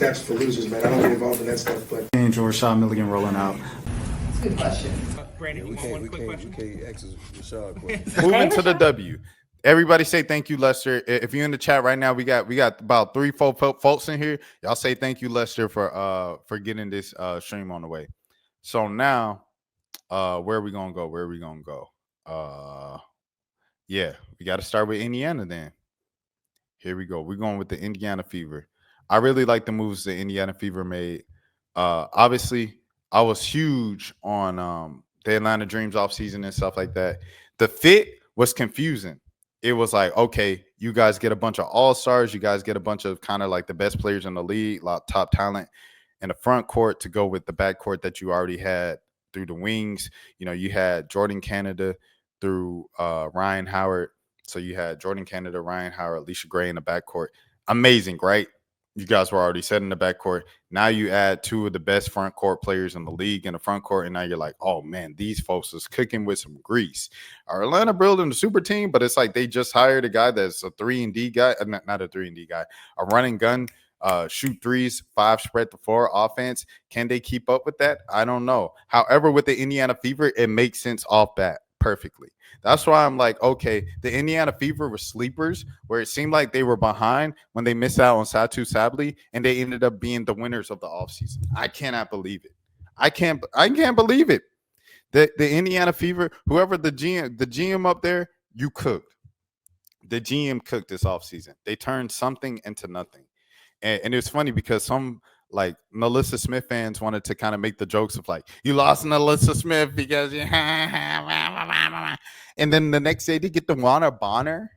caps for losers, man. I don't get involved in that stuff. But Angel Rashad Milligan rolling out. That's a good question. Brandon, We can't ask Rashad questions. moving to the W. Everybody say thank you, Lester. If you're in the chat right now, we got about 3-4 folks in here. Y'all say thank you, Lester, for getting this stream on the way. So now, where are we gonna go? Yeah, we got to start with Indiana then. Here we go. We're going with the Indiana Fever. I really like the moves the Indiana Fever made. Obviously, I was huge on the Atlanta Dreams offseason and stuff like that. The fit was confusing. It was like, okay, you guys get a bunch of all-stars. You guys get a bunch of kind of like the best players in the league, top talent in the front court to go with the back court that you already had through the wings. You know, you had Jordan Canada through Ryan Howard. So you had Jordan Canada, Ryan Howard, Alicia Gray in the backcourt. Amazing, right? You guys were already set in the backcourt. Now you add two of the best front court players in the league in the front court, and now you're like, oh, man, these folks is cooking with some grease. Are Atlanta building a super team? But it's like they just hired a guy that's a 3-and-D guy, not a 3-and-D guy, a running gun, shoot threes, 5 spread the floor offense. Can they keep up with that? I don't know. However, with the Indiana Fever, it makes sense off bat perfectly. That's why I'm like, okay, the Indiana Fever were sleepers where it seemed like they were behind when they missed out on Satu Sabli, and they ended up being the winners of the offseason. I cannot believe it. I can't believe it. The Indiana Fever, whoever the GM up there, you cooked. The GM cooked this offseason. They turned something into nothing. And it's funny because some like Melissa Smith fans wanted to kind of make the jokes of like, you lost Melissa Smith because you and then the next day they get the Juana Bonner.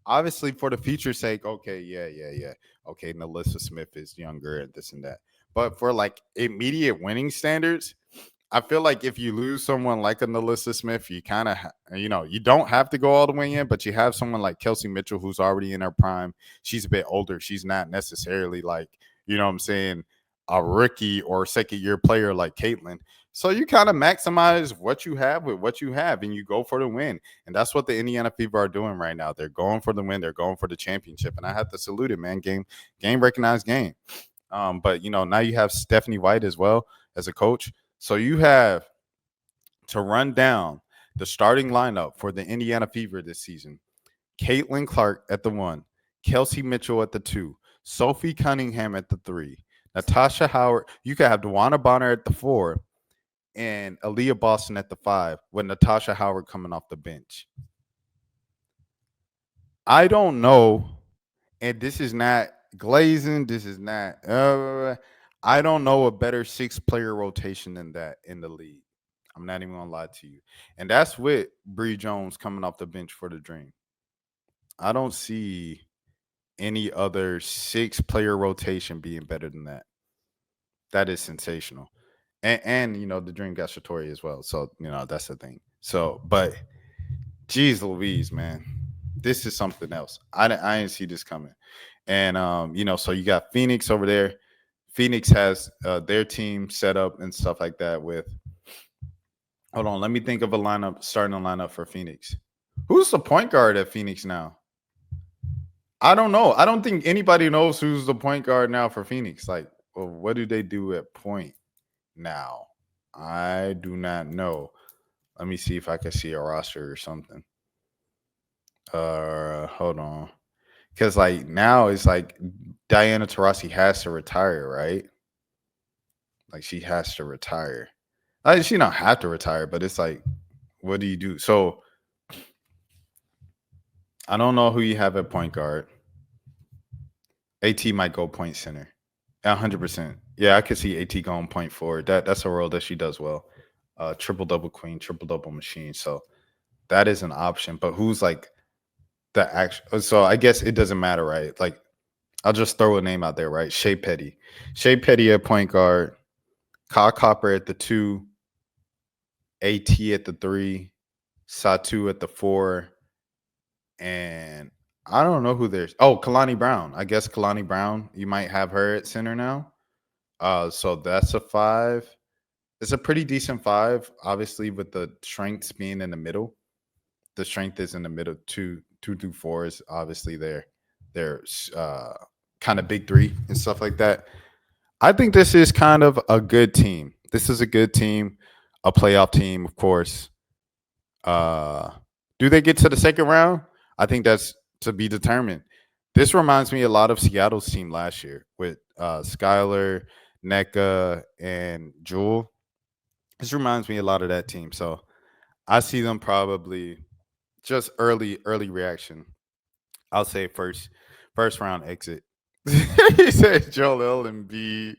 Obviously, for the future's sake, okay, yeah. Okay, Melissa Smith is younger and this and that. But for like immediate winning standards, I feel like if you lose someone like a Melissa Smith, you kind of, you don't have to go all the way in, but you have someone like Kelsey Mitchell who's already in her prime. She's a bit older. She's not necessarily like, you know what I'm saying, a rookie or second-year player like Caitlin. So you kind of maximize what you have with what you have, and you go for the win. And that's what the Indiana Fever are doing right now. They're going for the win. They're going for the championship. And I have to salute it, man. Game recognized game. But, now you have Stephanie White as well as a coach. So you have to run down the starting lineup for the Indiana Fever this season. Caitlin Clark at the 1, Kelsey Mitchell at the 2, Sophie Cunningham at the 3, Natasha Howard. You could have Dewana Bonner at the 4, and Aaliyah Boston at the 5 with Natasha Howard coming off the bench. I don't know, and this is not glazing. This is not I don't know a better 6-player rotation than that in the league. I'm not even going to lie to you. And that's with Bree Jones coming off the bench for the Dream. I don't see any other 6-player rotation being better than that. That is sensational. And the Dream got Shatori as well. So, that's the thing. So, but geez Louise, man, this is something else. I didn't see this coming. And, so you got Phoenix over there. Phoenix has their team set up and stuff like that with – hold on. Let me think of starting a lineup for Phoenix. Who's the point guard at Phoenix now? I don't know. I don't think anybody knows who's the point guard now for Phoenix. Like, well, what do they do at point now? I do not know. Let me see if I can see a roster or something. Hold on. Because, like, now it's like Diana Taurasi has to retire, right? Like, she has to retire. She don't have to retire, but it's like, what do you do? So, I don't know who you have at point guard. AT might go point center. 100%. Yeah, I could see AT going point forward. That's a role that she does well. Triple-double queen, triple-double machine. So, that is an option. But who's, like, the actual – so, I guess it doesn't matter, right? Like, I'll just throw a name out there, right? Shea Petty. Shea Petty at point guard. Kyle Copper at the 2. AT at the 3. Satu at the 4. And I don't know who there's – oh, Kalani Brown. I guess Kalani Brown, you might have her at center now. So that's a 5. It's a pretty decent 5, obviously, with the strengths being in the middle. The strength is in the middle. 2 through 4 is obviously their kind of big three and stuff like that. I think this is kind of a good team. This is a good team, a playoff team, of course. Uh, do they get to the second round? I think that's to be determined. This reminds me a lot of Seattle's team last year with Skylar, NECA, and Jewel. This reminds me a lot of that team. So I see them probably just early reaction. I'll say first round exit. He said Joel Embiid.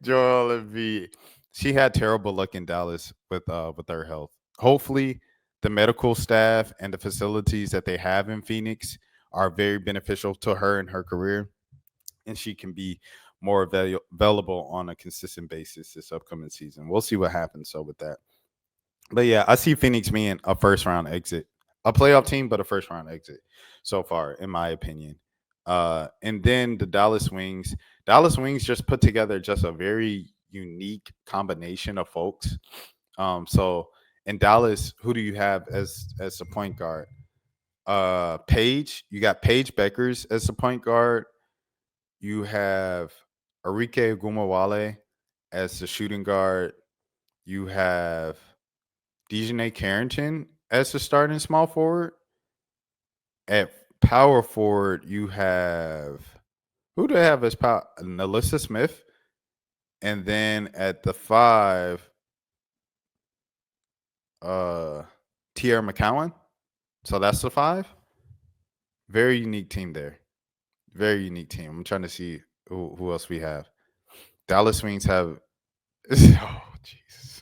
Joel Embiid. She had terrible luck in Dallas with her health. Hopefully, the medical staff and the facilities that they have in Phoenix are very beneficial to her in her career, and she can be more available on a consistent basis this upcoming season. We'll see what happens. So with that, but yeah, I see Phoenix being a first round exit, a playoff team, but a first round exit so far, in my opinion. And then the Dallas Wings. Dallas Wings just put together just a very unique combination of folks. So in Dallas, who do you have as the point guard? Paige. You got Paige Beckers as the point guard. You have Arike Gumawale as the shooting guard. You have Dejanay Carrington as the starting small forward. At power forward, you have who do they have as power? Nalissa Smith. And then at the 5, Tierra McCowan. So that's the 5. Very unique team there. Very unique team. I'm trying to see who else we have. Dallas Wings have oh Jesus.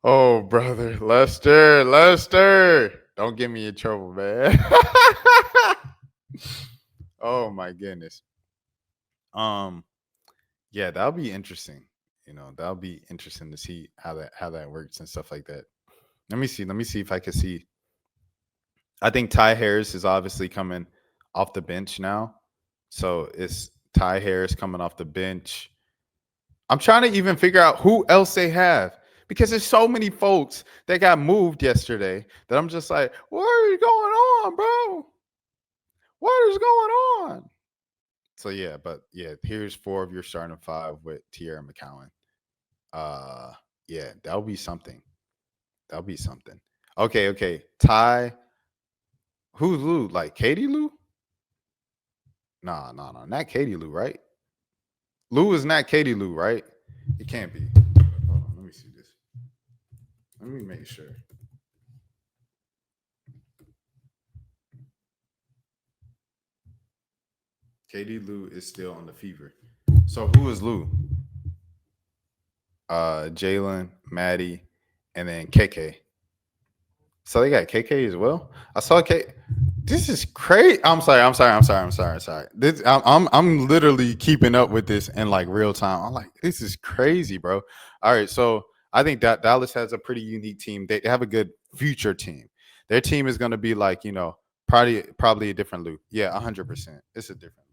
Oh, brother. Lester. Don't get me in trouble, man. Oh my goodness. Yeah, that'll be interesting. That'll be interesting to see how that works and stuff like that. Let me see if I can see. I think Ty Harris is obviously coming off the bench now. So it's Ty Harris coming off the bench. I'm trying to even figure out who else they have because there's so many folks that got moved yesterday that I'm just like, what is going on, bro? What is going on? So yeah, here's 4 of your starting 5 with Tierra McCowan. Yeah, that'll be something. Okay. Ty. Who's Lou? Like Katie Lou? No, not Katie Lou, right? Lou is not Katie Lou, right? It can't be. Hold on, let me see this. Let me make sure. Katie Lou is still on the Fever. So who is Lou? Jalen, Maddie, and then KK. So they got KK as well. I saw K. This is crazy. I'm sorry. I'm literally keeping up with this in like real time. I'm like, this is crazy, bro. All right, so I think that Dallas has a pretty unique team. They have a good future team. Their team is going to be like, probably a different loop. Yeah, 100%. It's a different loop.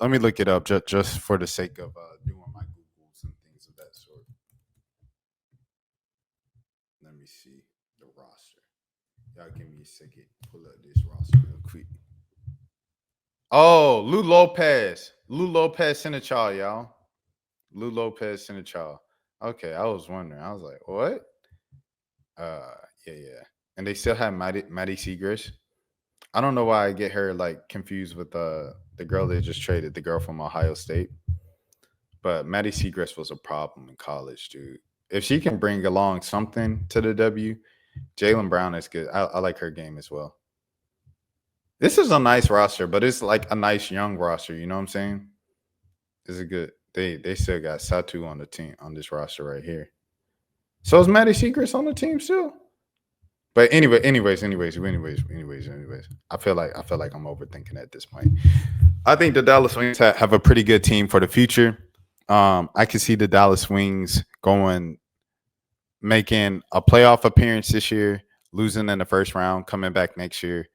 Let me look it up just for the sake of doing my Googles and things of that sort. Let me see the roster. Y'all give me a second. Pull up this roster real quick. Oh, Lou Lopez Senecal, y'all. Lou Lopez Senecal. Okay, I was wondering. I was like, what? Yeah. And they still have Maddie Seagrass. I don't know why I get her like confused with the girl they just traded, the girl from Ohio State. But Maddie Seagrass was a problem in college, dude. If she can bring along something to the W, Jaylen Brown is good. I like her game as well. This is a nice roster, but it's like a nice young roster. You know what I'm saying? This is good. They still got Satu on the team on this roster right here. So is Maddie Seagrass on the team still? But anyways. I feel like I'm overthinking at this point. I think the Dallas Wings have a pretty good team for the future. I can see the Dallas Wings making a playoff appearance this year, losing in the first round, coming back next year,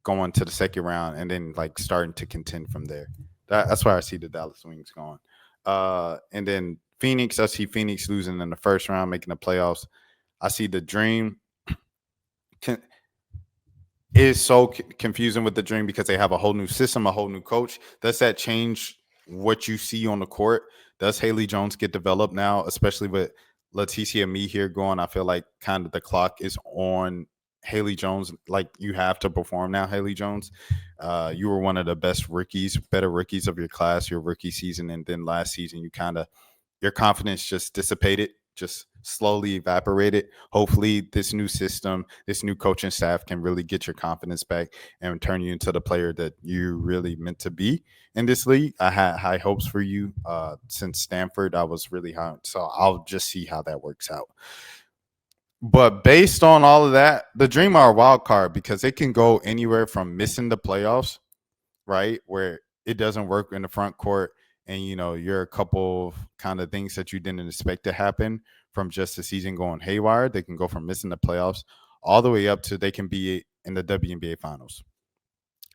going to the second round, and then like starting to contend from there. That's where I see the Dallas Wings going. And then Phoenix, I see Phoenix losing in the first round, making the playoffs. I see the Dream is so confusing with the Dream because they have a whole new system, a whole new coach. Does that change what you see on the court? Does Haley Jones get developed now, especially with Leticia Me here going? I feel like kind of the clock is on Haley Jones. Like you have to perform now, Haley Jones. You were one of the best rookies, better rookies of your class, your rookie season, and then last season you kind of your confidence just dissipated, just slowly evaporated. Hopefully, this new system, this new coaching staff can really get your confidence back and turn you into the player that you really meant to be in this league. I had high hopes for you since Stanford. I was really high. So I'll just see how that works out. But based on all of that, the Dream are a wild card because it can go anywhere from missing the playoffs, right? Where it doesn't work in the front court and you're a couple of kind of things that you didn't expect to happen from just the season going haywire. They can go from missing the playoffs all the way up to they can be in the WNBA finals.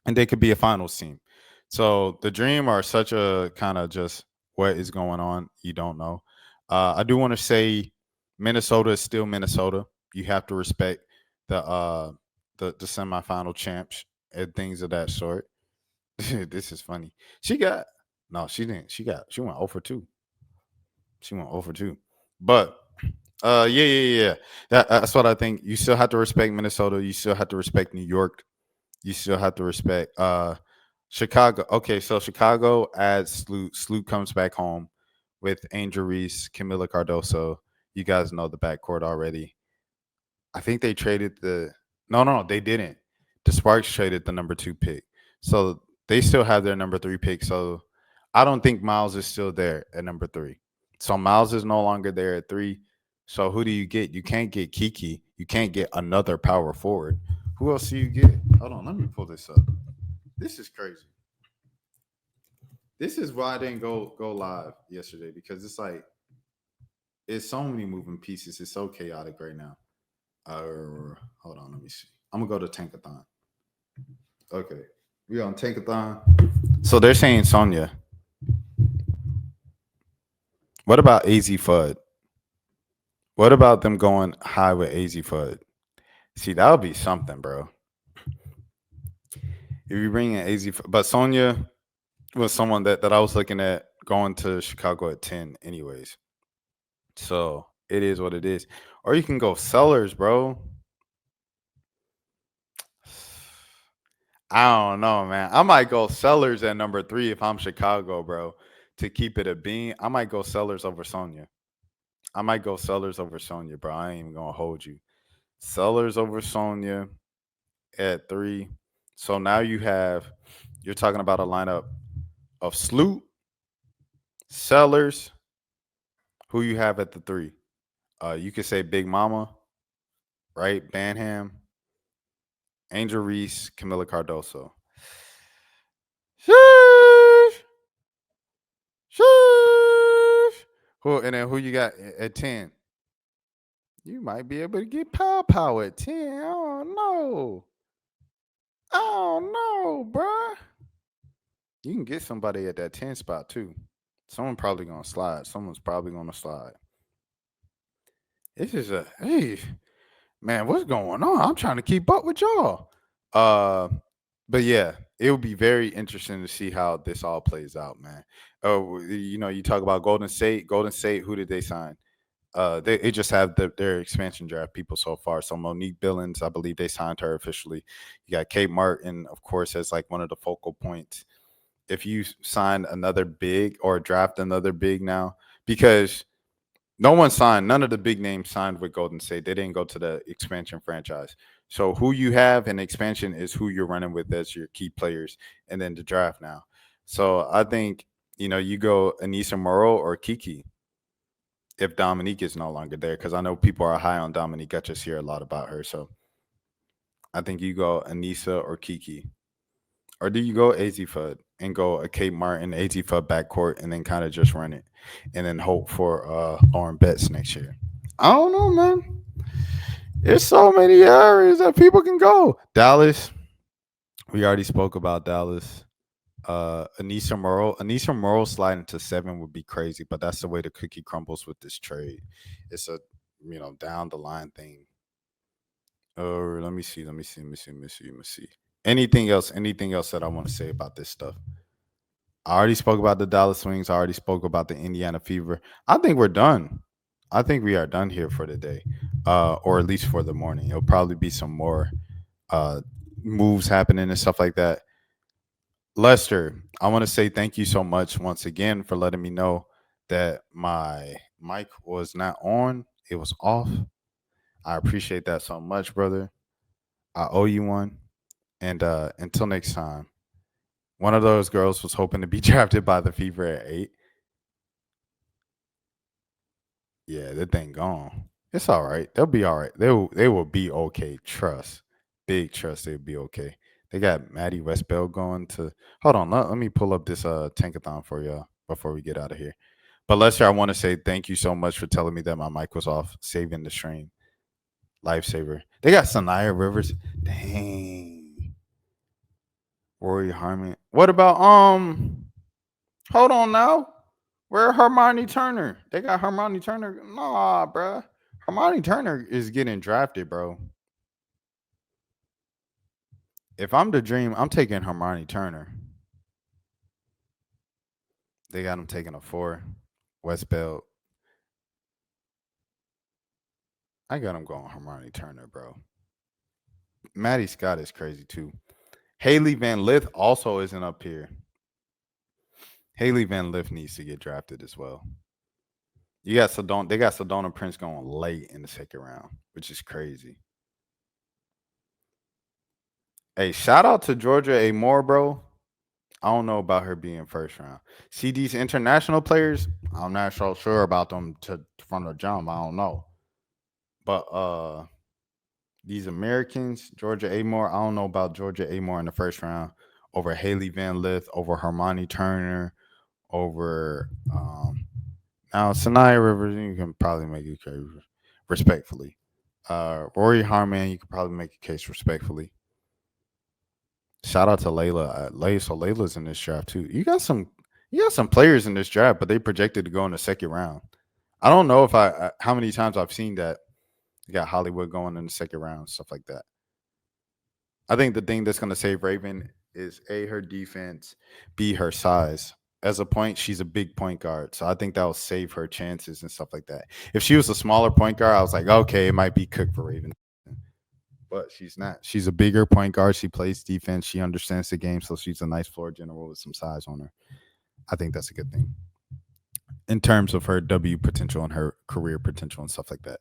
And they could be a finals team. So the Dream are such a kind of just what is going on, you don't know. I do want to say Minnesota is still Minnesota. You have to respect the semifinal champs and things of that sort. This is funny. She got no, she didn't. She went 0 for 2. She went 0 for 2. But yeah. That's what I think. You still have to respect Minnesota. You still have to respect New York. You still have to respect Chicago. Okay, so Chicago adds Sloot. Sloot comes back home with Angel Reese, Camila Cardoso. You guys know the backcourt already. I think they traded the no, they didn't. The Sparks traded the number 2 pick. So they still have their number 3 pick. So I don't think Miles is still there at number 3. So Miles is no longer there at 3. So who do you get? You can't get Kiki. You can't get another power forward. Who else do you get? Hold on, let me pull this up. This is crazy. This is why I didn't go live yesterday because it's like it's so many moving pieces. It's so chaotic right now. Hold on, let me see. I'm gonna go to Tankathon. Okay, we on Tankathon. So they're saying Sonya. What about AZ Fudd? What about them going high with AZ Fudd? See, that would be something, bro. If you bring in AZ, but Sonya was someone that I was looking at going to Chicago at 10, anyways. So it is what it is. Or you can go Sellers, bro. I don't know, man. I might go Sellers at number 3 if I'm Chicago, bro. To keep it a bean, I might go Sellers over Sonya. I might go Sellers over Sonya, bro. I ain't even gonna hold you. Sellers over Sonya at 3. So now you're talking about a lineup of Sloot, Sellers. Who you have at the 3? You could say Big Mama, right? Banham, Angel Reese, Camila Cardoso. Sheesh. Sheesh. And then who you got at 10? You might be able to get Pow at 10. I don't know. I don't know, bruh. You can get somebody at that 10 spot too. Someone probably gonna slide. Someone's probably gonna slide. This is hey, man, what's going on? I'm trying to keep up with y'all. But yeah, it would be very interesting to see how this all plays out, man. Oh, you talk about Golden State. Golden State, who did they sign? They just have their expansion draft people so far. So Monique Billings, I believe they signed her officially. You got Kate Martin, of course, as like one of the focal points. If you sign another big or draft another big now, because none of the big names signed with Golden State. They didn't go to the expansion franchise. So who you have in expansion is who you're running with as your key players, and then the draft now. So I think you go Anissa Morrow or Kiki if Dominique is no longer there, because I know people are high on Dominique. I just hear a lot about her. So I think you go Anissa or Kiki. Or do you go AZ Fudd and go a Kate Martin, AZ Fudd backcourt and then kind of just run it and then hope for Lauren Betts next year? I don't know, man. There's so many areas that people can go. Dallas. We already spoke about Dallas. Anissa Morrow sliding to 7 would be crazy, but that's the way the cookie crumbles with this trade. It's a down the line thing. Or let me see. Anything else that I want to say about this stuff? I already spoke about the Dallas Swings. I already spoke about the Indiana Fever. I think we're done. I think we are done here for the day, or at least for the morning. It'll probably be some more moves happening and stuff like that. Lester, I want to say thank you so much once again for letting me know that my mic was not on. It was off. I appreciate that so much, brother. I owe you one. And until next time, one of those girls was hoping to be drafted by the Fever at 8. Yeah, that thing gone. It's all right. They'll be all right. They will be okay. Trust. Big trust they'll be okay. They got Maddie Westbell going to hold on. Let me pull up this tankathon for y'all before we get out of here. But Lester, I want to say thank you so much for telling me that my mic was off, saving the stream. Lifesaver. They got Sanaya Rivers. Dang. Rory Harmon. What about hold on now? Where Hermione Turner? They got Hermione Turner. Nah, bruh. Hermione Turner is getting drafted, bro. If I'm the dream, I'm taking Hermione Turner. They got him taking a 4. Westbelt. I got him going Hermione Turner, bro. Maddie Scott is crazy too. Haley Van Lith also isn't up here. Haley Van Lith needs to get drafted as well. They got Sedona Prince going late in the second round, which is crazy. Hey, shout out to Georgia A. Moore, bro. I don't know about her being first round. See these international players, I'm not so sure about them from the jump. I don't know. But these Americans, Georgia A. Moore, I don't know about Georgia A. Moore in the first round over Haley Van Lith, over Hermione Turner, over now Sanaya Rivers. You can probably make a case respectfully. Rory Harman, you could probably make a case respectfully. Shout out to Layla. So Layla's in this draft too. You got some players in this draft, but they projected to go in the second round. I don't know if how many times I've seen that. You got Hollywood going in the second round, stuff like that. I think the thing that's going to save Raven is A, her defense, B, her size. As a point, she's a big point guard. So I think that will save her chances and stuff like that. If she was a smaller point guard, I was like, okay, it might be cooked for Raven. But she's not. She's a bigger point guard. She plays defense. She understands the game. So she's a nice floor general with some size on her. I think that's a good thing in terms of her W potential and her career potential and stuff like that.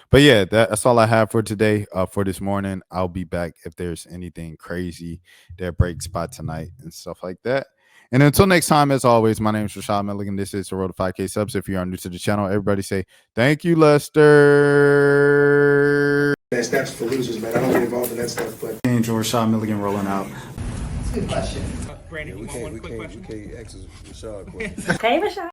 But yeah, that's all I have for today. For this morning, I'll be back if there's anything crazy that breaks by tonight and stuff like that. And until next time, as always, my name is Rashad Milligan. This is the Road to 5K Subs. If you are new to the channel, everybody say thank you, Lester. That's for losers, man. I don't get involved in that stuff. But Angel Rashad Milligan rolling out. That's a good question. We can't ask Rashad a question. Hey, Rashad.